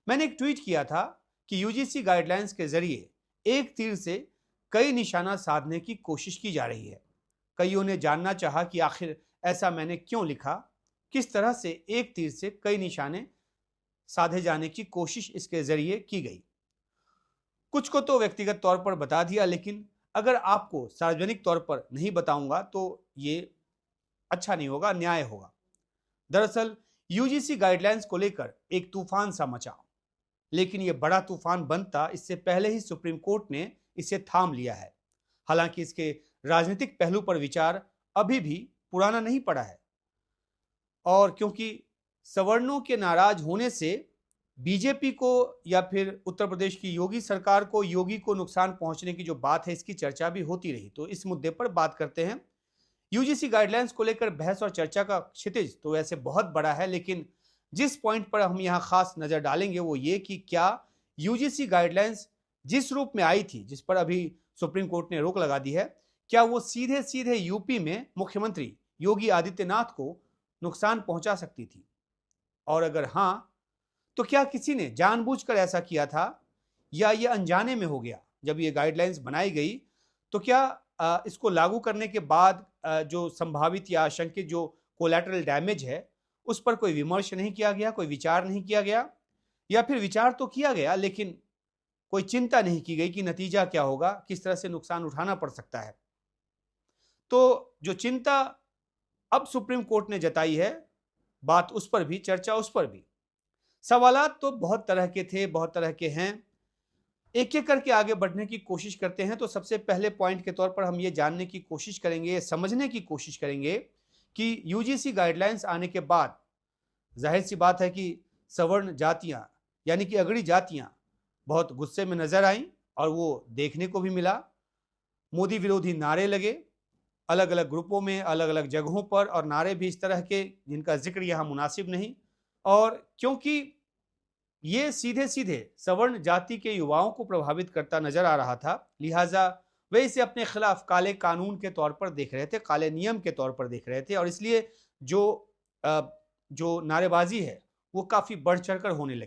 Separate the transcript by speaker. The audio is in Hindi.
Speaker 1: मैंने एक ट्वीट किया था कि यूजीसी गाइडलाइंस के जरिए एक तीर से कई निशाना साधने की कोशिश की जा रही है। कईयों ने जानना चाहा कि आखिर ऐसा मैंने क्यों लिखा, किस तरह से एक तीर से कई निशाने साधे जाने की कोशिश इसके जरिए की गई। कुछ को तो व्यक्तिगत तौर पर बता दिया, लेकिन अगर आपको सार्वजनिक तौर पर नहीं बताऊंगा तो ये अच्छा नहीं होगा, न्याय होगा। दरअसल यूजीसी गाइडलाइंस को लेकर एक तूफान सा मचा, लेकिन यह बड़ा तूफान बनता इससे पहले ही सुप्रीम कोर्ट ने इसे थाम लिया है। हालांकि इसके राजनीतिक पहलू पर विचार अभी भी पुराना नहीं पड़ा है, और क्योंकि सवर्णों के नाराज होने से बीजेपी को या फिर उत्तर प्रदेश की योगी सरकार को, योगी को नुकसान पहुंचने की जो बात है, इसकी चर्चा भी होती रही। तो इस मुद्दे पर बात करते हैं। यूजीसी गाइडलाइंस को लेकर बहस और चर्चा का क्षितिज तो वैसे बहुत बड़ा है, लेकिन जिस पॉइंट पर हम यहां खास नजर डालेंगे वो ये कि क्या यूजीसी गाइडलाइंस जिस रूप में आई थी, जिस पर अभी सुप्रीम कोर्ट ने रोक लगा दी है, क्या वो सीधे सीधे यूपी में मुख्यमंत्री योगी आदित्यनाथ को नुकसान पहुंचा सकती थी? और अगर हां, तो क्या किसी ने जानबूझकर ऐसा किया था या ये अनजाने में हो गया? जब ये गाइडलाइंस बनाई गई तो क्या इसको लागू करने के बाद जो संभावित या आशंकित जो कोलैटरल डैमेज है उस पर कोई विमर्श नहीं किया गया, कोई विचार नहीं किया गया, या फिर विचार तो किया गया लेकिन कोई चिंता नहीं की गई कि नतीजा क्या होगा, किस तरह से नुकसान उठाना पड़ सकता है? तो जो चिंता अब सुप्रीम कोर्ट ने जताई है, बात उस पर भी, चर्चा उस पर भी। सवालात तो बहुत तरह के थे, बहुत तरह के हैं। एक एक करके आगे बढ़ने की कोशिश करते हैं। तो सबसे पहले पॉइंट के तौर पर हम ये जानने की कोशिश करेंगे, समझने की कोशिश करेंगे कि यूजीसी गाइडलाइंस आने के बाद जाहिर सी बात है कि सवर्ण जातियां यानी कि अगड़ी जातियां बहुत गुस्से में नजर आईं, और वो देखने को भी मिला। मोदी विरोधी नारे लगे अलग अलग ग्रुपों में, अलग अलग जगहों पर, और नारे भी इस तरह के जिनका जिक्र यहाँ मुनासिब नहीं। और क्योंकि ये सीधे सीधे सवर्ण जाति के युवाओं को प्रभावित करता नजर आ रहा था, लिहाजा वे इसे अपने खिलाफ काले कानून के तौर पर देख रहे थे, काले नियम के तौर पर देख रहे थे, और इसलिए जो जो नारेबाजी है वो काफी बढ़ चढ़कर होने लगी।